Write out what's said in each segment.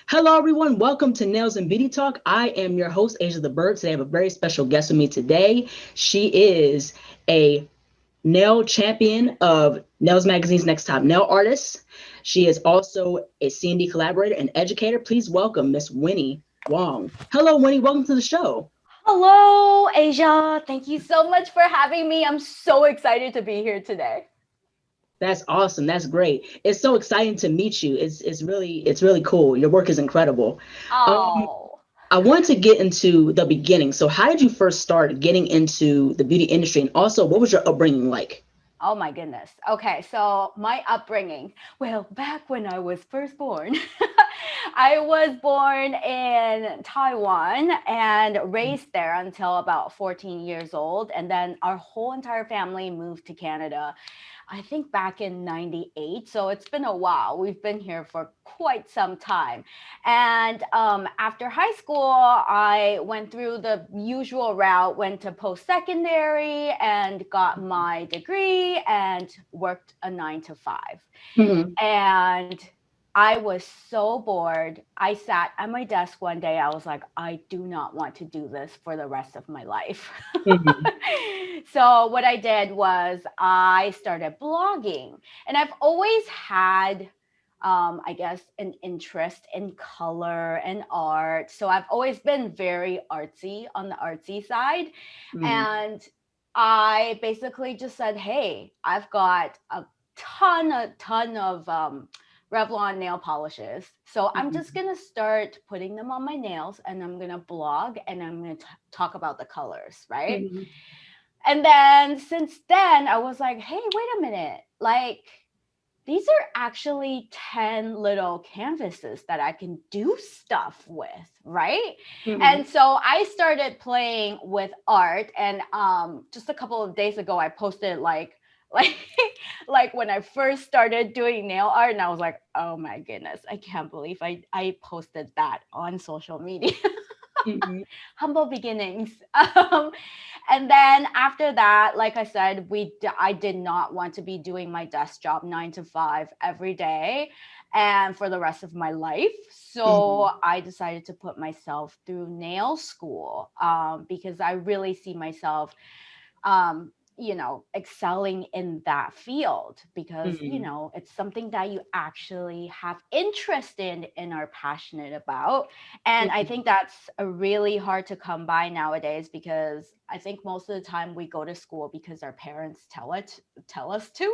Hello, everyone. Welcome to Nails and Beauty Talk. I am your host, Asia the Bird. Today, I have a very special guest with me today. She is a nail champion of Nails Magazine's Next Top Nail Artist. She is also a CND collaborator and educator. Please welcome Miss Winnie Huang. Hello, Winnie. Welcome to the show. Hello, Asia. Thank you so much for having me. I'm so excited to be here today. That's awesome. That's great. It's so exciting to meet you. It's really cool. Your work is incredible. Um, Oh, I want to get into the beginning. So, how did you first start getting into the beauty industry? And also, what was your upbringing like? oh my goodness. Okay, so my upbringing. Well, back when I was first born, I was born in Taiwan and raised there until about 14 years old. And then our whole entire family moved to Canada. I think back in 98. So it's been a while. We've been here for quite some time. And after high school, I went through the usual route, went to post secondary and got my degree and worked a 9 to 5. Mhm, And I was so bored. I sat at my desk one day. I was like, I do not want to do this for the rest of my life. mhm, So, what I did was I started blogging, and I've always had, I guess, an interest in color and art. So, I've always been very artsy on the artsy side. mhm, And I basically just said, hey, I've got a ton of Revlon nail polishes. So I'm just mhm, gonna start putting them on my nails, and I'm gonna blog, and I'm gonna talk about the colors, right? mhm, And then since then, I was like, hey, wait a minute, like these are actually 10 little canvases that I can do stuff with, right? mhm, And so I started playing with art, and just a couple of days ago I posted like like when I first started doing nail art, and I was like, "Oh my goodness, I can't believe I posted that on social media." mhm, Humble beginnings. And then after that, like I said, I did not want to be doing my desk job 9 to 5 every day and for the rest of my life. So mhm, I decided to put myself through nail school, because I really see myself, excelling in that field, because mhm, it's something that you actually have interest in and are passionate about. And I mhm, think that's a really hard to come by nowadays, because I think most of the time we go to school because our parents tell us to.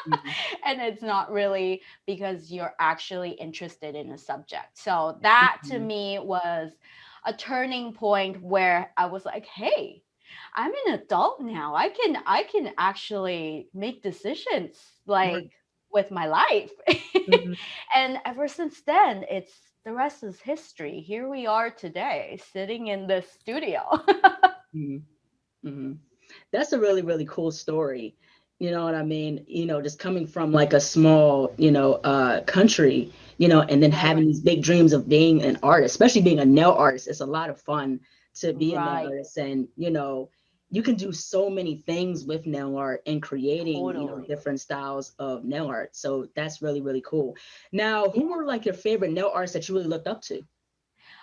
mhm, And it's not really because you're actually interested in a subject. So that to mhm. me was a turning point where I was like, hey, I'm an adult now. I can actually make decisions, Right. like, with my life. Mhm, And ever since then, it's the rest is history. Here we are today, sitting in this studio. mhm, mhm. That's a really, really cool story. You know what I mean? Just coming from like a small, country, and then Right. having these big dreams of being an artist, especially being a nail artist. It's a lot of fun to be a nail Right. artist. And, you can do so many things with nail art and creating, Totally. different styles of nail art. So that's really, really cool. Now, who were like your favorite nail artists that you really looked up to?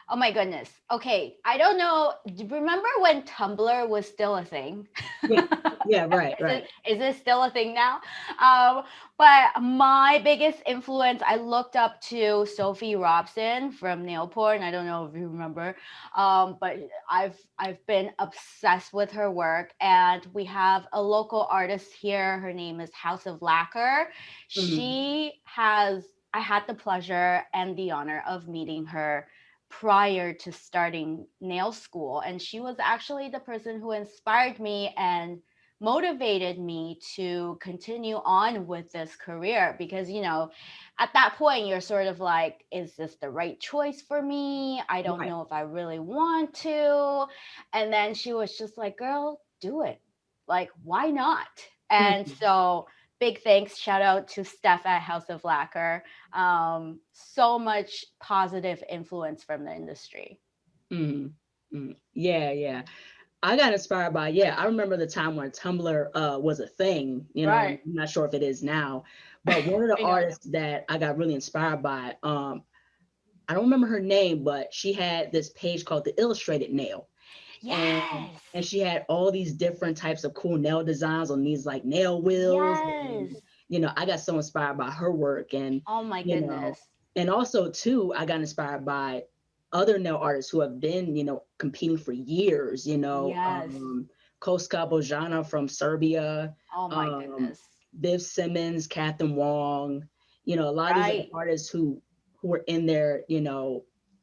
Oh my goodness. Okay. I don't know. Do you remember when Tumblr was still a thing? Yeah. Yeah, right, right. Is it still a thing now? But my biggest influence, I looked up to Sophie Robson from Nail Porn. I don't know if you remember, but I've been obsessed with her work. And we have a local artist here. Her name is House of Lacquer. Mhm, She has. I had the pleasure and the honor of meeting her prior to starting nail school. And she was actually the person who inspired me and motivated me to continue on with this career, because at that point you're sort of like, is this the right choice for me? I don't right. know if I really want to. And then she was just like, girl, do it, like, why not? And Mhm, so big thanks, shout out to Steph at House of Lacquer. So much positive influence from the industry. mhm, mhm. Yeah, yeah. I got inspired by, yeah, I remember the time when Tumblr was a thing, and Right. I'm not sure if it is now, but one of the I know. artists that I got really inspired by, I don't remember her name, but she had this page called the Illustrated Nail, and Yes. she had all these different types of cool nail designs on these like nail wheels, Yes. and I got so inspired by her work, and Oh my you know goodness. and also too I got inspired by other nail artists who have been competing for years. Yes. Koska Bojana from Serbia, Oh my um goodness. Viv Simmons, Catherine Wong, a lot of these other Right. artists who are in there,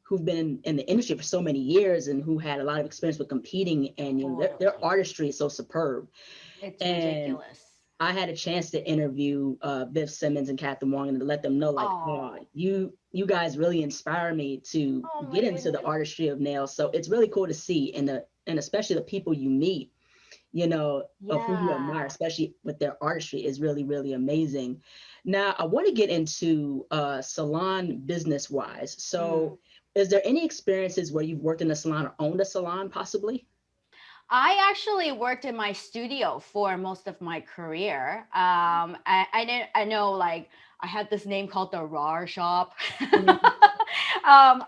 who've been in the industry for so many years and who had a lot of experience with competing, and their Totally. artistry is so superb. It's And ridiculous. I had a chance to interview Viv Simmons and Catherine Wong and to let them know, like, oh, Oh. you guys really inspire me to Oh get my into the goodness. artistry of nails. So it's really cool to see, and especially the people you meet, of who you admire, Yeah. especially with their artistry, is really, really amazing. Now, I want to get into salon business wise. Mm. So, is there any experiences where you've worked in a salon or owned a salon, possibly? I actually worked in my studio for most of my career. I didn't. I know, like, I had this name called the RAR shop. Mhm.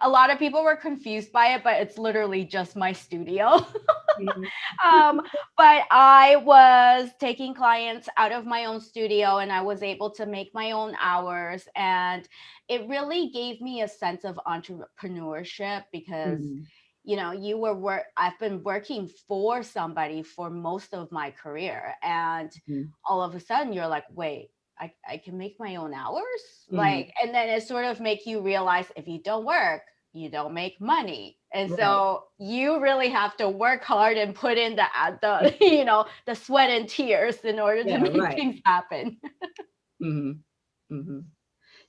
A lot of people were confused by it, but it's literally just my studio. Mhm. um, but I was taking clients out of my own studio, and I was able to make my own hours. And it really gave me a sense of entrepreneurship because, Mhm. I've been working for somebody for most of my career. And all of a sudden you're like, wait, I can make my own hours? Like, Mhm. and then it sort of make you realize if you don't work, you don't make money. And Right. so you really have to work hard and put in the the sweat and tears in order to Yeah, make right. things happen. Hmm. Hmm.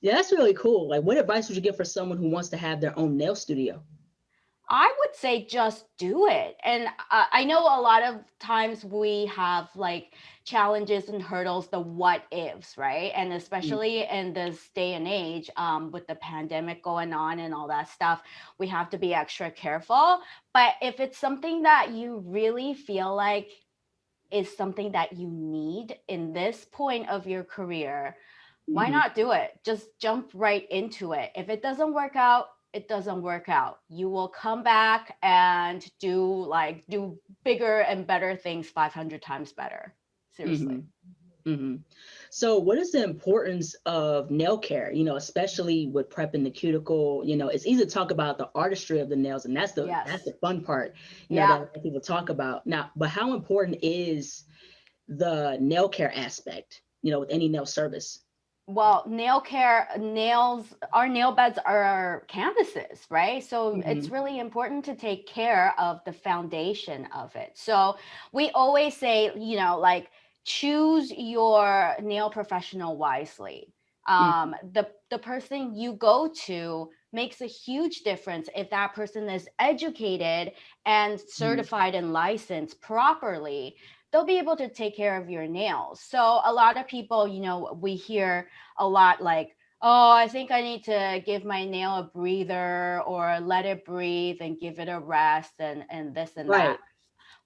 Yeah, that's really cool. Like, what advice would you give for someone who wants to have their own nail studio? I would say just do it. And I know a lot of times we have like challenges and hurdles, the what ifs, right? And Mm. especially in this day and age, with the pandemic going on and all that stuff, we have to be extra careful. But if it's something that you really feel like is something that you need in this point of your career, why Mhm. not do it? Just jump right into it. If it doesn't work out, it doesn't work out. You will come back and do bigger and better things 500 times better. Seriously. Mhm. Mhm. So, what is the importance of nail care? Especially with prepping the cuticle. It's easy to talk about the artistry of the nails, and that's Yes. the fun part. Yeah. That a lot of people talk about now. But how important is the nail care aspect? With any nail service. Well, nail care, our nail beds are canvases, right? So it's Mhm. really important to take care of the foundation of it. So we always say, like, choose your nail professional wisely. Mhm. The person you go to makes a huge difference if that person is educated and Mhm. certified and licensed properly. They'll be able to take care of your nails. So a lot of people, we hear a lot like, oh, I think I need to give my nail a breather or let it breathe and give it a rest and this and that. Right.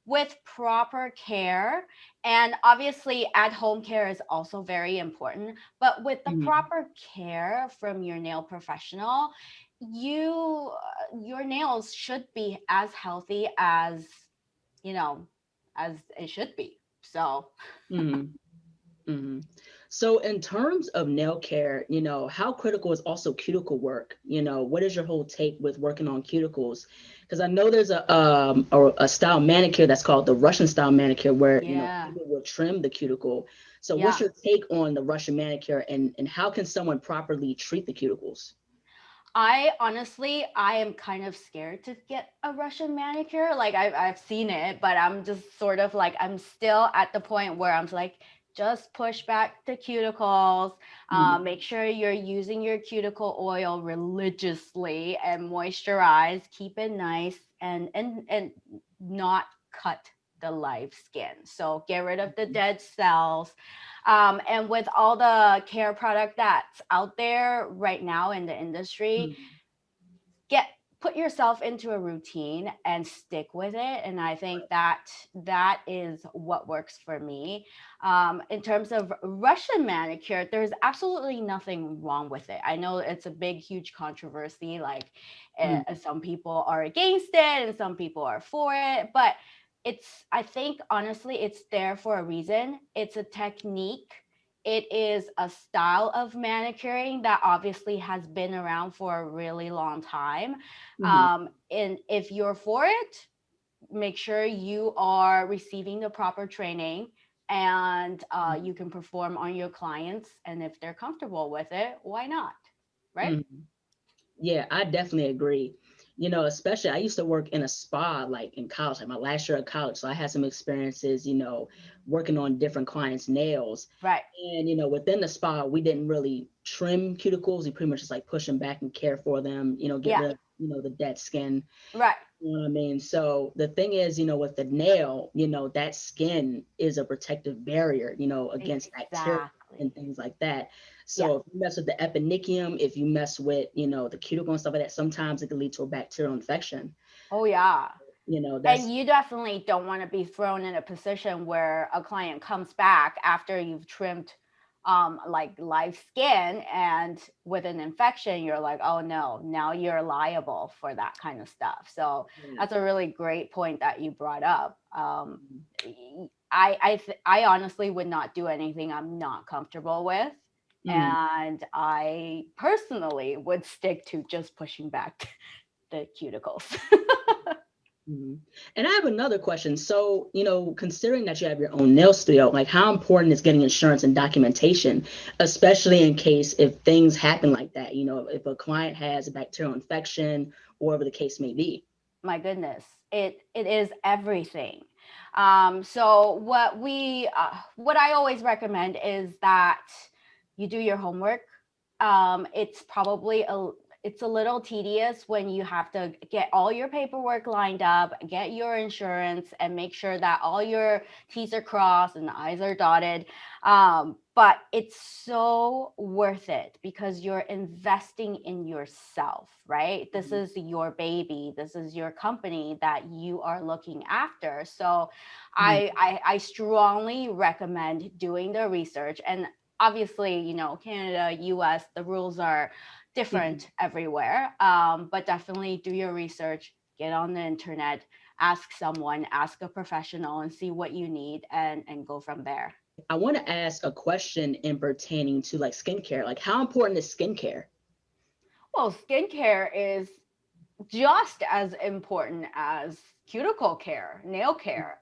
With proper care, and obviously at home care is also very important, but with the Mhm. proper care from your nail professional, your nails should be as healthy you know as it should be. So Mhm. Mhm. So, in terms of nail care, how critical is also cuticle work? What is your whole take with working on cuticles? Because I know there's a style manicure that's called the Russian style manicure, where yeah. people will trim the cuticle. So, what's Yeah. your take on the Russian manicure, and how can someone properly treat the cuticles? I am kind of scared to get a Russian manicure. Like I've seen it, but I'm just sort of like, I'm still at the point where I'm like, just push back the cuticles. Mhm. Make sure you're using your cuticle oil religiously and moisturize. Keep it nice and not cut the live skin. So get rid of the dead cells. And with all the care product that's out there right now in the industry, Mhm. get put yourself into a routine and stick with it. And I think that that is what works for me. In terms of Russian manicure, there's absolutely nothing wrong with it. I know it's a big, huge controversy. Like Mm, some people are against it and some people are for it. But I think honestly, it's there for a reason. It's a technique. It is a style of manicuring that obviously has been around for a really long time. mhm, And if you're for it, make sure you are receiving the proper training and you can perform on your clients. And if they're comfortable with it, why not? Right? mhm. Yeah, I definitely agree. Especially I used to work in a spa like in college, like my last year of college. So I had some experiences, working on different clients' nails. Right. And, within the spa, we didn't really trim cuticles. We pretty much just like push them back and care for them, get Yeah. rid of, the dead skin. Right. You know what I mean? So the thing is, with the nail, that skin is a protective barrier, against bacteria and Exactly. things like that. Yeah. So if you mess with the eponychium, if you mess with, the cuticle and stuff like that, sometimes it can lead to a bacterial infection. Oh, yeah. And That's you definitely don't want to be thrown in a position where a client comes back after you've trimmed like live skin and with an infection, you're like, oh no, now you're liable for that kind of stuff. So yeah. that's a really great point that you brought up. I honestly would not do anything I'm not comfortable with. Mhm. And I personally would stick to just pushing back the cuticles. Mhm. And I have another question. So, considering that you have your own nail studio, like how important is getting insurance and documentation, especially in case if things happen like that, if a client has a bacterial infection, or whatever the case may be. My goodness, it is everything. So what I always recommend is that you do your homework. It's probably it's a little tedious when you have to get all your paperwork lined up, get your insurance, and make sure that all your T's are crossed and the I's are dotted. But it's so worth it because you're investing in yourself, right? This Mhm. is your baby. This is your company that you are looking after. So I strongly recommend doing the research. And obviously, Canada, US, the rules are Mhm. different everywhere. But definitely do your research, get on the internet, ask someone, ask a professional, and see what you need, and go from there. I want to ask a question in pertaining to like skincare. Like, how important is skincare? Well, skincare is just as important as cuticle care, nail care.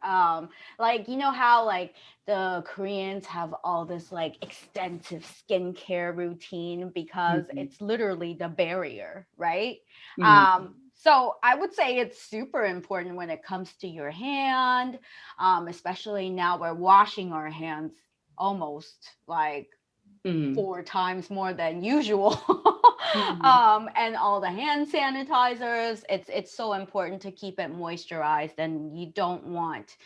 Like how like the Koreans have all this like extensive skincare routine because Mhm. it's literally the barrier, right? Mhm. So I would say it's super important when it comes to your hand, especially now we're washing our hands almost like Mhm. 4 times more than usual. Mhm. And all the hand sanitizers, it's so important to keep it moisturized, and you don't want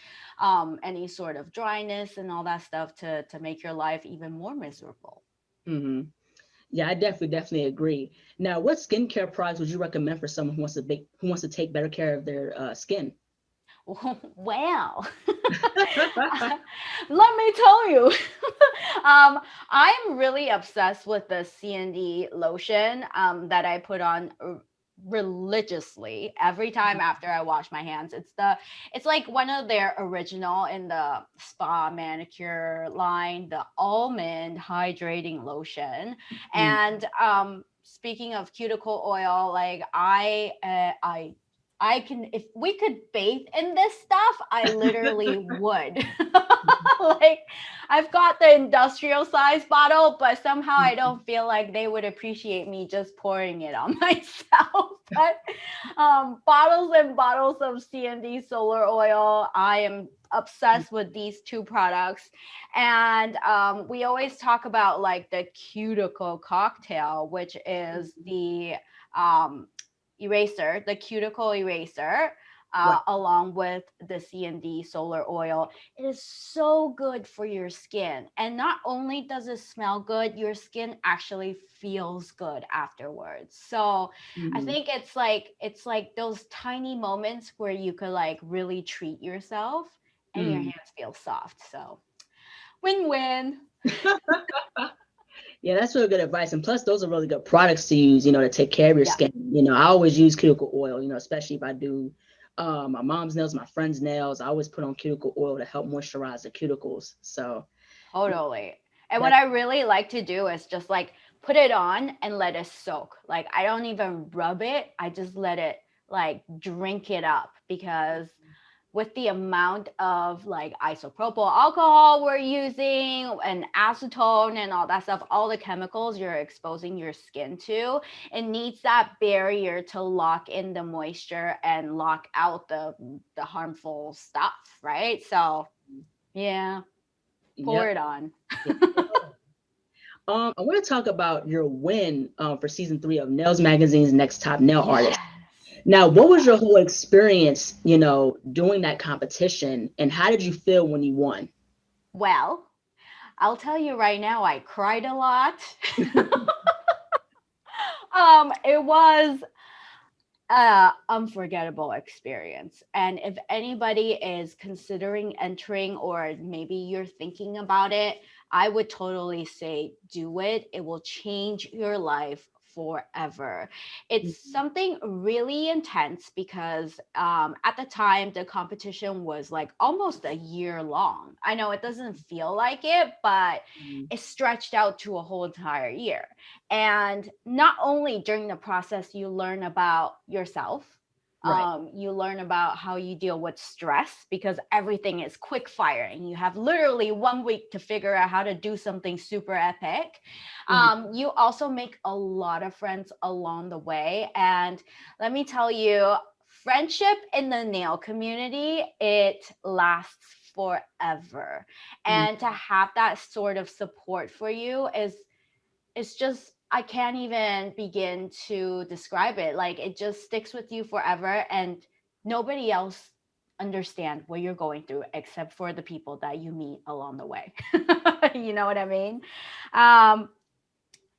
any sort of dryness and all that stuff to make your life even more miserable. Mhm. Yeah, I definitely agree. Now, what skincare products would you recommend for someone who wants to take better care of their skin? Well, let me tell you, I'm really obsessed with the CND lotion that I put on religiously every time after I wash my hands. It's like one of their original in the spa manicure line, the almond hydrating lotion. Mhm. And speaking of cuticle oil, like I can, if we could bathe in this stuff, I literally would. Like, I've got the industrial size bottle, but somehow I don't feel like they would appreciate me just pouring it on myself. But bottles and bottles of CND solar oil. I am obsessed with these two products. And we always talk about like the cuticle cocktail, which is the um, eraser, the cuticle eraser. Right. along with the CND solar oil. It is so good for your skin. And not only does it smell good, your skin actually feels good afterwards. So I Mhm. think it's like those tiny moments where you could like really treat yourself and your Mm. hands feel soft. So win-win. Yeah, that's really good advice. And plus, those are really good products to use, to take care of your Yeah, skin. I always use cuticle oil, especially if I do my mom's nails, my friend's nails. I always put on cuticle oil to help moisturize the cuticles. So, yeah, totally. And what that, I really like to do is just like put it on and let it soak. Like I don't even rub it. I just let it like drink it up because with the amount of like isopropyl alcohol we're using and acetone and all that stuff, all the chemicals you're exposing your skin to, it needs that barrier to lock in the moisture and lock out the harmful stuff, right? So yeah, pour yep. it on. Yeah. I want to talk about your win for season 3 of Nails Magazine's Next Top Nail Artist. Yes. Now, what was your whole experience, doing that competition, and how did you feel when you won? Well, I'll tell you right now, I cried a lot. It was unforgettable experience. And if anybody is considering entering or maybe you're thinking about it, I would totally say do it. It will change your life forever. It's Mhm. something really intense because at the time the competition was like almost a year long. I know it doesn't feel like it, but Mhm. it stretched out to a whole entire year. And not only during the process, you learn about yourself, Right. you learn about how you deal with stress because everything is quick fire and you have literally 1 week to figure out how to do something super epic. Mhm. You also make a lot of friends along the way. And let me tell you, friendship in the nail community, it lasts forever. Mhm. And to have that sort of support for you is it's just I can't even begin to describe it. Like it just sticks with you forever and nobody else understand what you're going through except for the people that you meet along the way. You know what I mean? Um,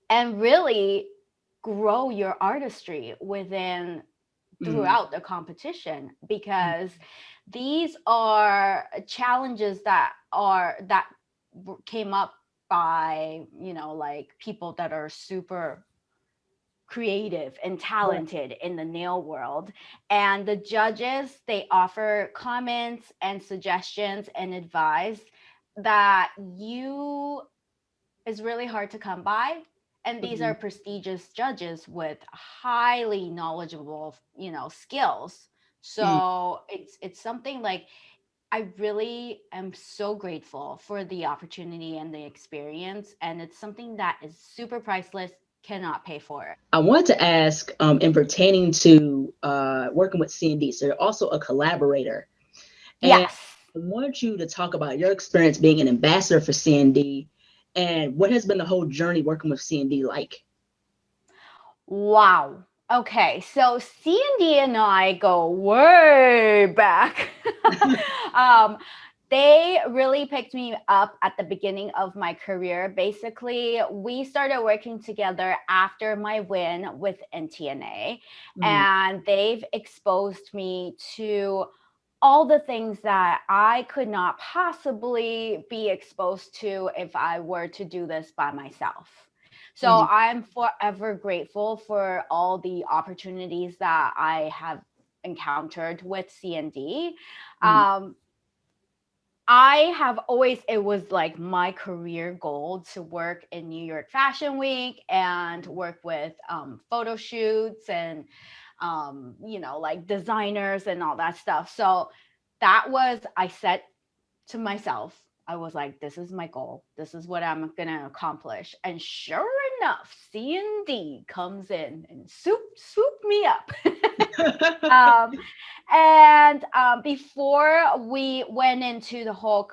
and really grow your artistry within Mhm. throughout the competition because these are challenges that came up by like people that are super creative and Right. talented in the nail world, and the judges, they offer comments and suggestions and advice that you is really hard to come by. And these are Mhm. prestigious judges with highly knowledgeable, skills. Mhm. So it's something like I really am so grateful for the opportunity and the experience. And it's something that is super priceless, cannot pay for it. I wanted to ask, in pertaining to working with CND, so you're also a collaborator, and Yes. I want you to talk about your experience being an ambassador for CND, and what has been the whole journey working with CND like. Wow. Okay, so C&D and I go way back. um, they really picked me up at the beginning of my career. Basically, we started working together after my win with NTNA, Mhm. and they've exposed me to all the things that I could not possibly be exposed to if I were to do this by myself. So Mhm. I'm forever grateful for all the opportunities that I have encountered with CND. Mhm. Um, I have always, it was like my career goal to work in New York Fashion Week and work with photo shoots and, like designers and all that stuff. So that was, I set to myself, I was like, this is my goal. This is what I'm going to accomplish. And sure enough, C&D comes in and swoop me up. um, and before we went into the whole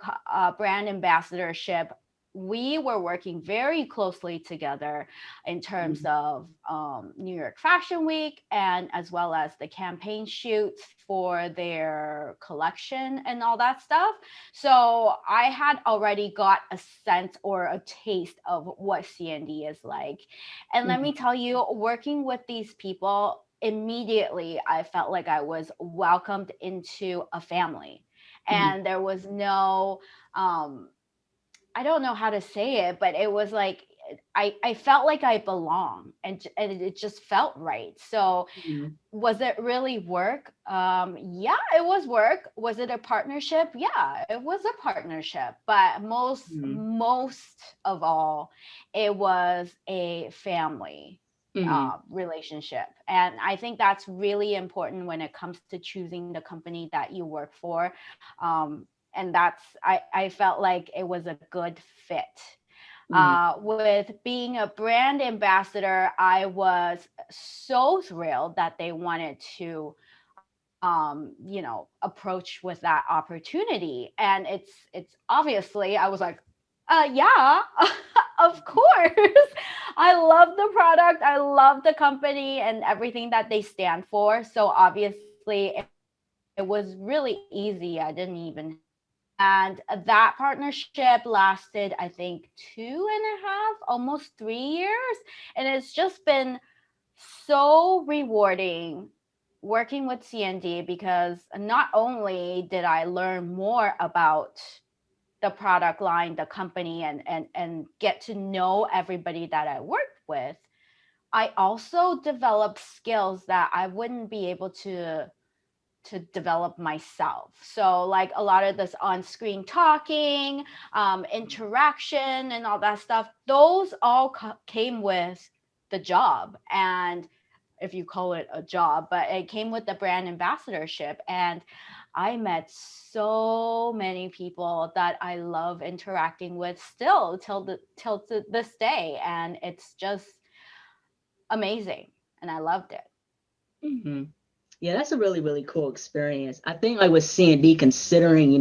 brand ambassadorship, we were working very closely together in terms Mhm. of New York Fashion Week, and as well as the campaign shoots for their collection and all that stuff. So I had already got a sense or a taste of what CND is like. And let Mhm. me tell you, working with these people, immediately I felt like I was welcomed into a family. Mhm. And there was no, um, I don't know how to say it, but it was like I felt like I belong, and it just felt right. So Mhm. was it really work? Yeah, it was work. Was it a partnership? Yeah, it was a partnership. But Mhm. most of all, it was a family Mhm. relationship. And I think that's really important when it comes to choosing the company that you work for. And I felt like it was a good fit. Mhm. With being a brand ambassador, I was so thrilled that they wanted to, approach with that opportunity. And it's obviously, I was like, yeah, of course. I love the product. I love the company and everything that they stand for. So obviously, it was really easy. I didn't even have to think. And that partnership lasted, I think, 2.5, almost 3 years. And it's just been so rewarding working with CND, because not only did I learn more about the product line, the company, and get to know everybody that I worked with, I also developed skills that I wouldn't be able to develop myself. So, like a lot of this on screen talking, interaction, and all that stuff, those all came with the job. And if you call it a job, but it came with the brand ambassadorship. And I met so many people that I love interacting with still till to this day. And it's just amazing. And I loved it. Mhm. Yeah, that's a really, really cool experience. I think like with CND, considering,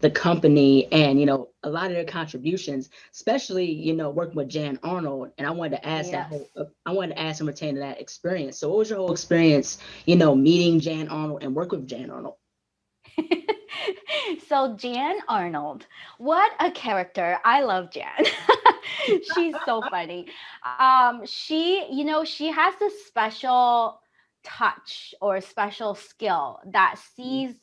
the company and, a lot of their contributions, especially, working with Jan Arnold. And Yes. I wanted to ask and retain that experience. So what was your whole experience, meeting Jan Arnold and work with Jan Arnold? So Jan Arnold, what a character. I love Jan. She's so funny. She has this special touch or special skill that sees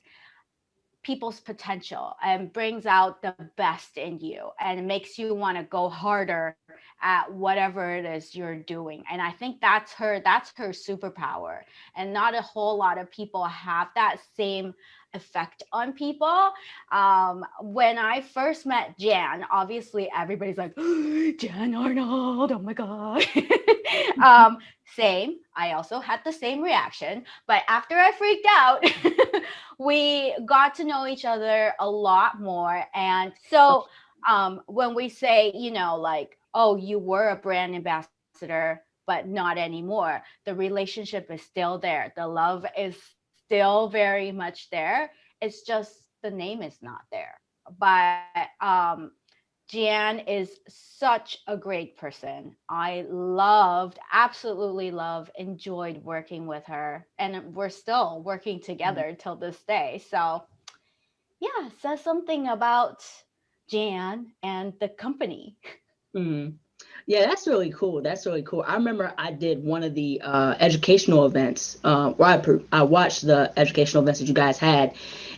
people's potential and brings out the best in you and makes you want to go harder at whatever it is you're doing. And I think that's her superpower. And not a whole lot of people have that same effect on people. When I first met Jan, obviously everybody's like, Jan Arnold, oh my god. um, Same. I also had the same reaction, but after I freaked out, we got to know each other a lot more. And so when we say, like, oh, you were a brand ambassador, but not anymore, the relationship is still there. The love is still very much there. It's just the name is not there. But Jan is such a great person. I loved, absolutely love, enjoyed working with her. And we're still working together till this day. So, yeah, says something about Jan and the company. Mhm. Yeah, that's really cool. That's really cool. I remember I did one of the educational events where I watched the educational events that you guys had,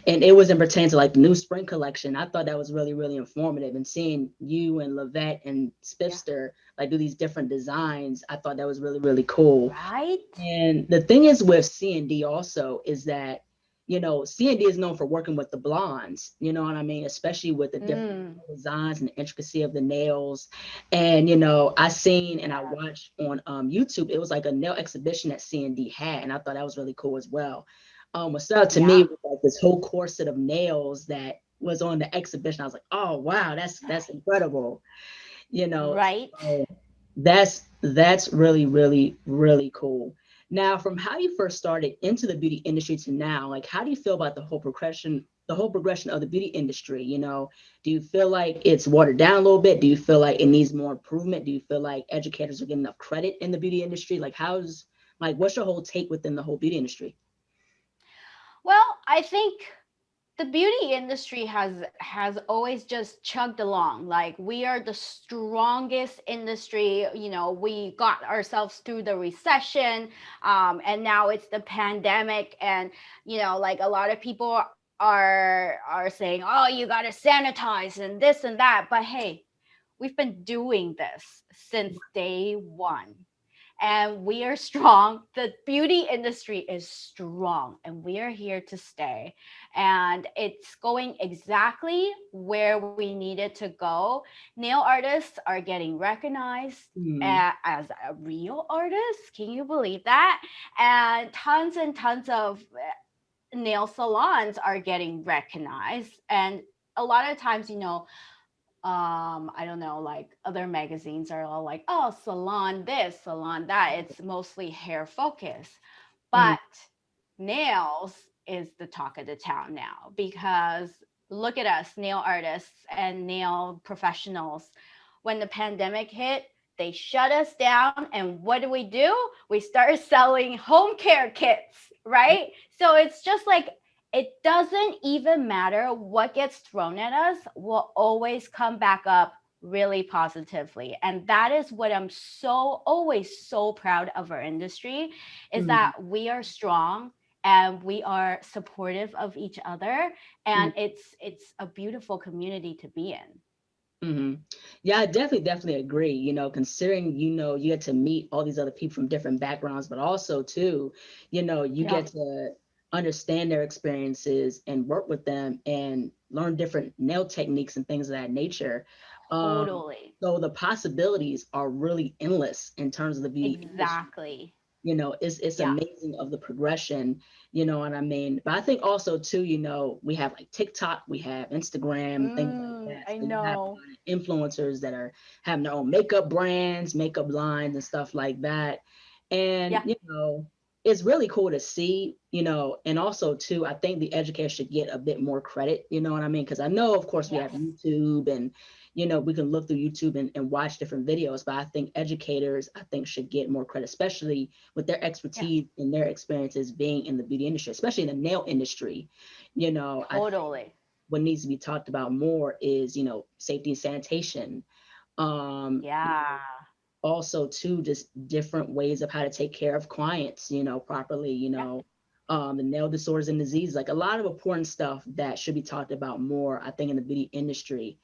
and it was in pertain to like the new spring collection. I thought that was really, really informative. And seeing you and Lavette and Yeah. Spifster like do these different designs, I thought that was really, really cool. Right? And the thing is with CND also is that, CND is known for working with the blondes, you know what I mean? Especially with the different Mm, designs and the intricacy of the nails. And, I seen and I yeah. watched on YouTube, it was like a nail exhibition that CND had. And I thought that was really cool as well. What stood out to me Yeah. was like this whole corset of nails that was on the exhibition. I was like, oh wow, that's incredible. Right? So that's really, really, really cool. Now, from how you first started into the beauty industry to now, like how do you feel about the whole the whole progression of the beauty industry, do you feel like it's watered down a little bit? Do you feel like it needs more improvement? Do you feel like educators are getting enough credit in the beauty industry? Like what's your whole take within the whole beauty industry? Well, I think the beauty industry has always just chugged along. Like, we are the strongest industry. We got ourselves through the recession, and now it's the pandemic, and like, a lot of people are saying, oh, you got to sanitize and this and that. But hey, we've been doing this since day one, and we are strong. The beauty industry is strong, and we are here to stay. And it's going exactly where we need it to go. Nail artists are getting recognized Mm, as a real artist. Can you believe that? And tons of nail salons are getting recognized. And a lot of times, I don't know, like, other magazines are all like, oh, salon this, salon that. It's mostly hair focus. mm, But nails is the talk of the town now, because look at us, nail artists and nail professionals. When the pandemic hit, they shut us down. And what do? We started selling home care kits, right? So it's just like, it doesn't even matter what gets thrown at us, we'll always come back up really positively. And that is what I'm always so proud of our industry, is mm, that we are strong and we are supportive of each other, mm, and it's a beautiful community to be in. mm. Yeah, I definitely agree. Considering, you get to meet all these other people from different backgrounds, but also too, you Yeah, get to understand their experiences and work with them and learn different nail techniques and things of that nature. Um, totally. so the possibilities are really endless in terms of the beauty industry. Exactly. It's Yeah. amazing of the progression, what I mean. But I think also too, we have like TikTok, we have Instagram, things like that. I So you have a know. lot of influencers that are having their own makeup brands, makeup lines and stuff like that. And Yeah. it's really cool to see, and also too, I think the educator should get a bit more credit, you know what I mean? Because I know, of course, we have Yes. YouTube and we can look through YouTube and watch different videos, but I think educators, I think, should get more credit, especially with their Yeah. expertise and their experiences being in the beauty industry, especially in the nail industry. I think Totally. what needs to be talked about more is, safety and sanitation. Um, Yeah. Also too, just different ways of how to take care of clients, properly, Yeah. the nail disorders and diseases, like a lot of important stuff that should be talked about more, I think, in the beauty industry.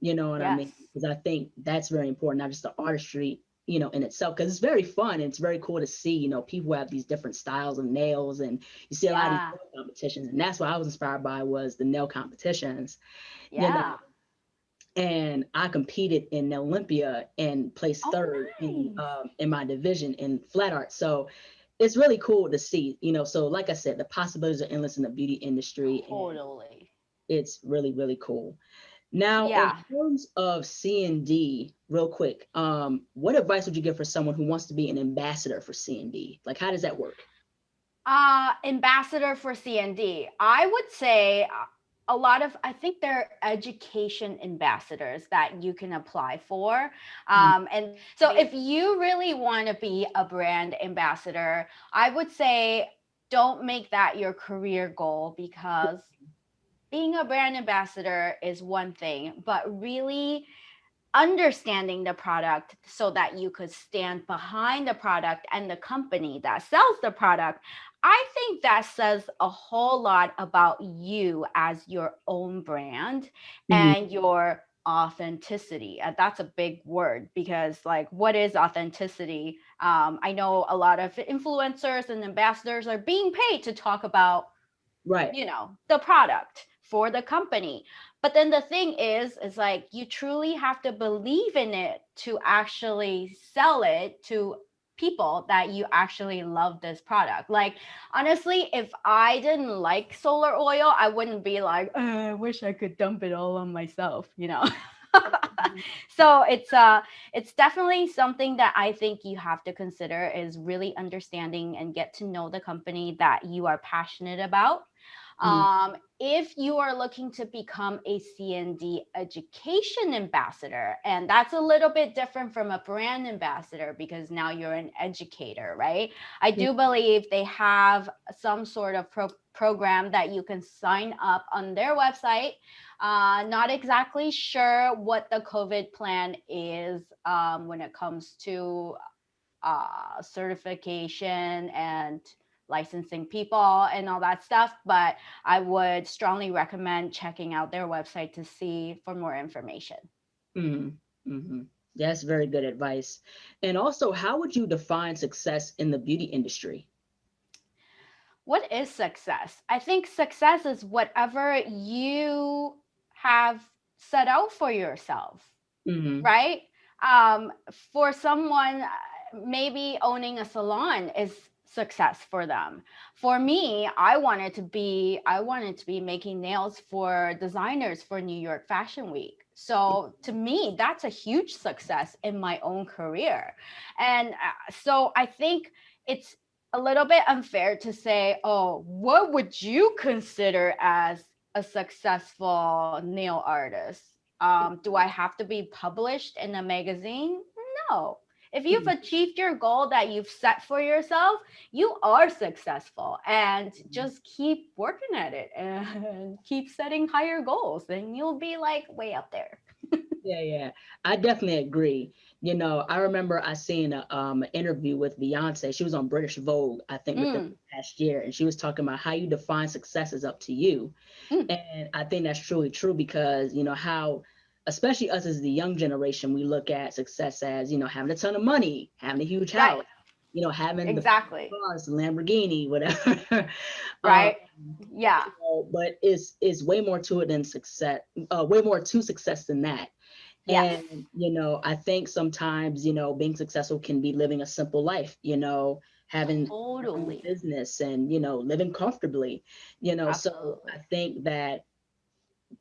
You know what I Yes. mean? Because I think that's very important, not just the artistry, in itself, because it's very fun and it's very cool to see, people have these different styles of nails, and you see a lot of these Yeah. nail competitions, and that's what I was inspired by, was the nail competitions, you know, Yeah. and I competed in Olympia and placed Oh, third nice. in my division in flat art. So it's really cool to see, so like I said, the possibilities are endless in the beauty industry, and Totally. it's really, really cool. Now, in Yeah. terms of CND, real quick, what advice would you give for someone who wants to be an ambassador for CND? Like, how does that work? Ambassador for CND. I would say a lot of, I think there are education ambassadors that you can apply for. Mm, And so if you really want to be a brand ambassador, I would say don't make that your career goal, because being a brand ambassador is one thing, but really understanding the product so that you could stand behind the product and the company that sells the product, I think that says a whole lot about you as your own brand mm, and your authenticity. And that's a big word, because, like, what is authenticity? I know a lot of influencers and ambassadors are being paid to talk about, right. the product for the company. But then the thing is like, you truly have to believe in it to actually sell it to people that you actually love this product. Like, honestly, if I didn't like solar oil, I wouldn't be like, I wish I could dump it all on myself. So it's definitely something that I think you have to consider, is really understanding and get to know the company that you are passionate about. Mm, If you are looking to become a CND education ambassador, and that's a little bit different from a brand ambassador because now you're an educator, right? I mm, do believe they have some sort of program that you can sign up on their website. Not exactly sure what the COVID plan is when it comes to certification and licensing people and all that stuff. But I would strongly recommend checking out their website to see for more information. mm, mhm. That's very good advice. And also, how would you define success in the beauty industry? What is success? I think success is whatever you have set out for yourself, Hmm. right? For someone, maybe owning a salon is success for them. For me, I wanted to be making nails for designers for New York Fashion Week. So to me, that's a huge success in my own career. And so I think it's a little bit unfair to say, oh, what would you consider as a successful nail artist? Do I have to be published in a magazine? No. If you've achieved your goal that you've set for yourself, you are successful, and just keep working at it and keep setting higher goals, and you'll be like way up there. Yeah, yeah, I definitely agree. I remember I seen an interview with Beyonce. She was on British Vogue, I think, within Mm, the past year, and she was talking about how you define success is up to you. mm, And I think that's truly true because how, especially us as the young generation, we look at success as having a ton of money, having a huge right. house, having the Exactly. cars, the Lamborghini, whatever. um, Right. Yeah. but it's way more to it than success. Way more to success than that. Yes. And, I think sometimes, being successful can be living a simple life, having your own Totally. business and, living comfortably, so Absolutely. I think that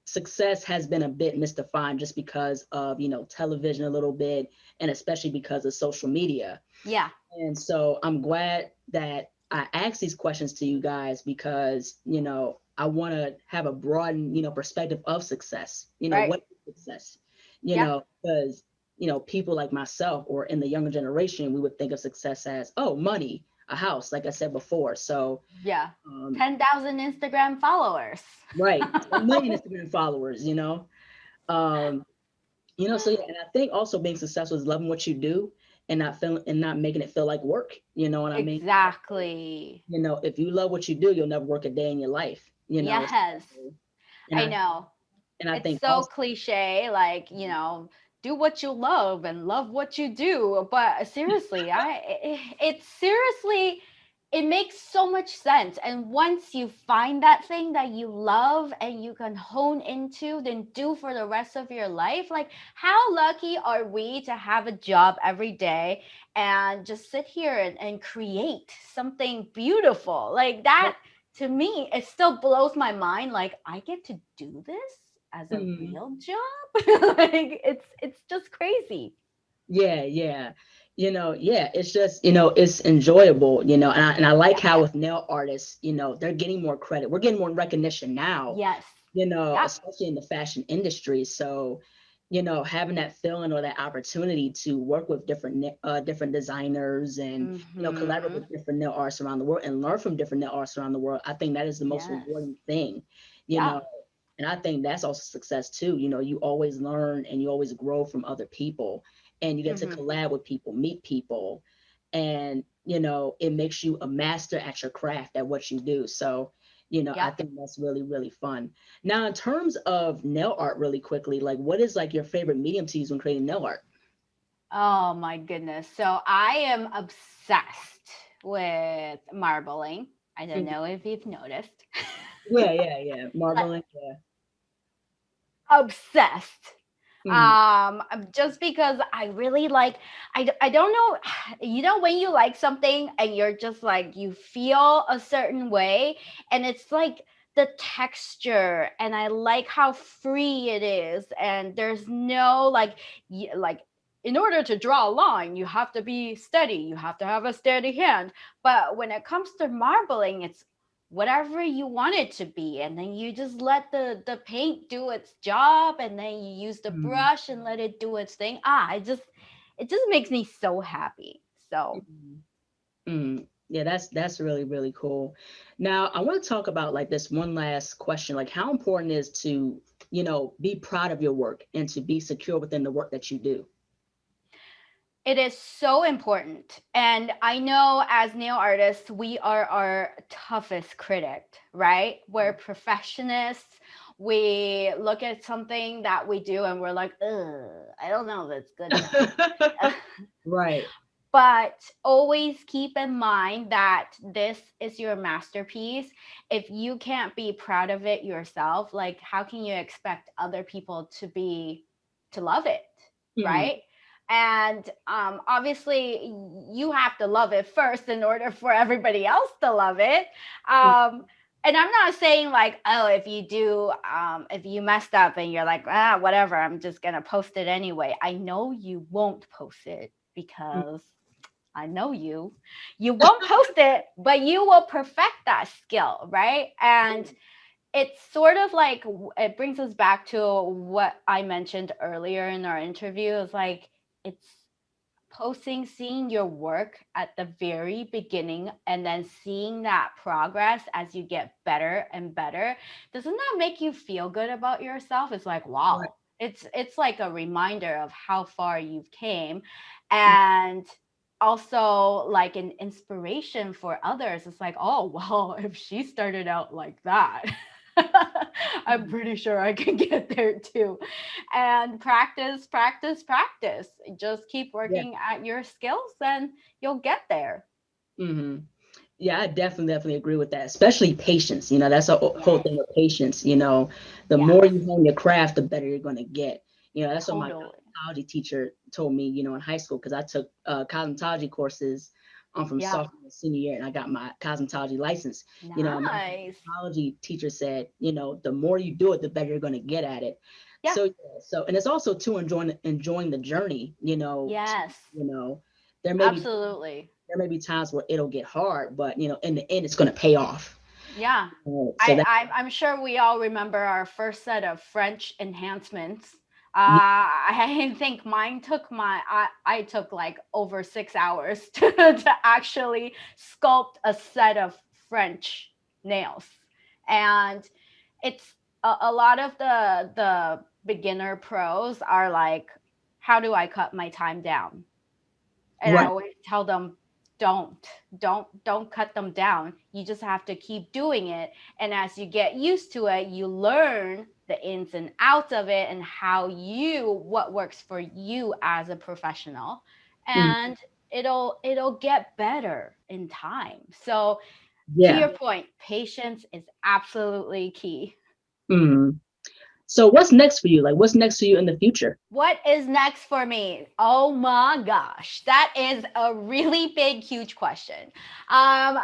success has been a bit misdefined just because of, television a little bit, and especially because of social media. Yeah. And so I'm glad that I asked these questions to you guys because, I want to have a broadened, perspective of success. Right. What is success? Yeah. Because, people like myself or in the younger generation, we would think of success as, oh, money, a house, like I said before. So, Yeah. um, 10,000 Instagram followers. right, 10 million Instagram followers, Um, so yeah, and I think also being successful is loving what you do and not making it feel like work. You know what I mean? Exactly. If you love what you do, you'll never work a day in your life. Yes. So, and I I know. and I It's think so also, cliche, like, do what you love and love what you do. But seriously, it seriously, it makes so much sense. And once you find that thing that you love and you can hone into, then do for the rest of your life. Like, how lucky are we to have a job every day and just sit here and create something beautiful like that? To me, it still blows my mind. Like, I get to do this as a mm, real job. Like, it's just crazy. yeah, yeah. Yeah, it's just, it's enjoyable, and I like Yeah. how with nail artists, they're getting more credit. We're getting more recognition now, Yes. Yep. especially in the fashion industry. So, having that feeling or that opportunity to work with different designers and, collaborate Mm-hmm. with different nail artists around the world and learn from different nail artists around the world, I think that is the most Yes. rewarding thing, you Yeah. know. And I think that's also success too. You always learn and you always grow from other people and you get to Mm-hmm. collab with people, meet people, and it makes you a master at your craft at what you do. So, I Yep. think that's really, really fun. Now, in terms of nail art, really quickly, like what is like your favorite medium to use when creating nail art? Oh my goodness. So I am obsessed with marbling. I don't Mhm. know if you've noticed. Yeah, yeah, yeah. Like, Marbling, yeah. obsessed. Mhm. Just because I really like, I don't know, when you like something and you're just like, you feel a certain way, and it's like the texture, and I like how free it is, and there's no like, like, in order to draw a line you have to be steady, you have to have a steady hand. But when it comes to marbling, it's whatever you want it to be, and then you just let the paint do its job, and then you use the Mm, brush and let it do its thing. It just makes me so happy. So mm, yeah, that's really, really cool. Now, I want to talk about like this one last question, like how important is to, be proud of your work and to be secure within the work that you do. it is so important. And I know as nail artists, we are our toughest critic, right? We're perfectionists. We look at something that we do and we're like, ugh, I don't know if it's good enough. Right. But always keep in mind that this is your masterpiece. If you can't be proud of it yourself, like how can you expect other people to love it, Mm, right? And obviously, you have to love it first in order for everybody else to love it. mm, And I'm not saying like, oh, if you messed up and you're like, whatever, I'm just gonna post it anyway. I know you won't post it mm, because I know you. You won't post it, but you will perfect that skill, right? And it's sort of like it brings us back to what I mentioned earlier in our interview. Is like it's posting, seeing your work at the very beginning, and then seeing that progress as you get better and better. Doesn't that make you feel good about yourself? It's like, right. wow. It's like a reminder of how far you've came, Mm, and also like an inspiration for others. It's like, oh well, if she started out like that, I'm mm, pretty sure I can get there too. And practice, practice, practice. Just keep yeah. working at your skills and you'll get there. Hmm. Yeah, I definitely agree with that, especially patience. That's a whole Yes. thing of patience. The more Yes. you hone your craft, the better you're going to get. That's what my Totally. cosmetology teacher told me, in high school, because I took cosmetology courses from Yeah. sophomore to senior year, and I got my cosmetology license. My Nice. cosmetology teacher said, the more you do it, the better you're going to get at it. Yeah. So, yeah, and it's also to enjoying the journey. Yes. There may be Absolutely. times where it'll get hard, but in the end, it's going to pay off. Yeah. So that, I'm sure we all remember our first set of French enhancements. yeah, I think mine took I took like over 6 hours to actually sculpt a set of French nails. And it's a lot of the beginner pros are like, how do I cut my time down? And I right. always tell them, don't don't cut them down. You just have to keep doing it, and as you get used to it, you learn the ins and outs of it and what works for you as a professional, Mm, and it'll get better in time. So to yeah. your point, patience is absolutely key. Mm. So what's next for you? Like, what's next for you in the future? What is next for me? Oh my gosh, that is a really big, huge question.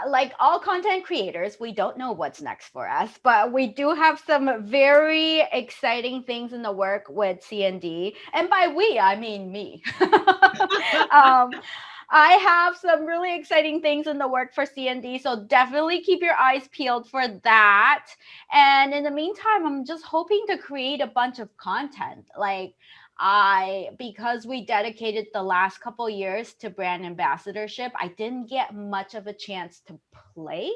Like all content creators, we don't know what's next for us, but we do have some very exciting things in the work with CND. And by we, I mean me. um, I have some really exciting things in the work for CND, so definitely keep your eyes peeled for that. And in the meantime, I'm just hoping to create a bunch of content. Like because we dedicated the last couple years to brand ambassadorship, I didn't get much of a chance to play.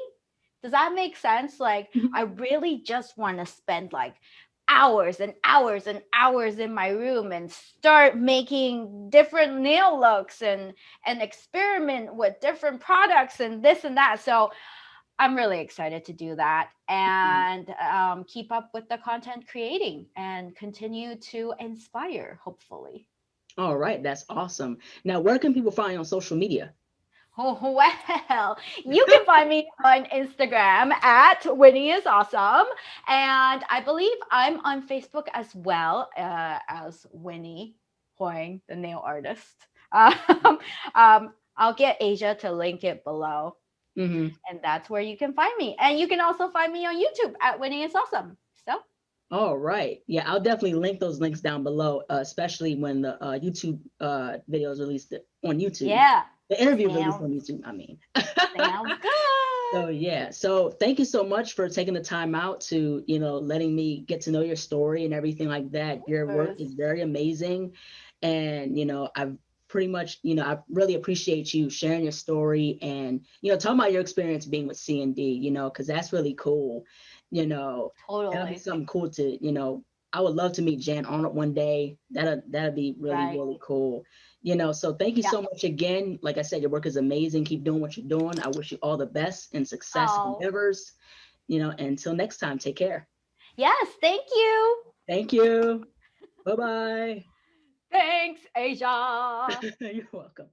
Does that make sense? Like I really just want to spend like hours and hours and hours in my room and start making different nail looks and experiment with different products and this and that. So I'm really excited to do that and keep up with the content creating and continue to inspire, hopefully. All right, that's awesome. Now, where can people find you on social media? Oh, well, you can find me on Instagram at Winnie is awesome. And I believe I'm on Facebook as well as Winnie Huang, the nail artist. I'll get Asia to link it below. Hmm. And that's where you can find me. And you can also find me on YouTube at Winnie is awesome. So, All right. Yeah, I'll definitely link those links down below, especially when the YouTube video is released on YouTube. yeah, The interview is released sounds, on YouTube, I mean. sounds good. So yeah, so thank you so much for taking the time out to, letting me get to know your story and everything like that. Your work Course. is very amazing. And, I've pretty much, I really appreciate you sharing your story and, talking about your experience being with CND, because that's really cool. You know, that'll be Totally. something cool to, I would love to meet Jan Arnold one day. That'd be really, Right. really cool. So thank you Yeah. so much again. Like I said, your work is amazing. Keep doing what you're doing. I wish you all the best and success and Oh, endeavors. Until next time, take care. yes. Thank you. Thank you. Bye bye. Thanks, Asia. You're welcome.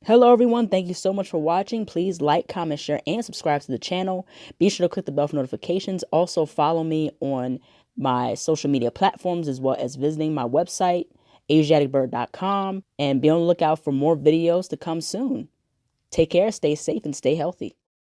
Hello, everyone. Thank you so much for watching. Please like, comment, share, and subscribe to the channel. Be sure to click the bell for notifications. Also, follow me on my social media platforms as well as visiting my website, ASIATHABIRD.com, and be on the lookout for more videos to come soon. Take care, stay safe, and stay healthy.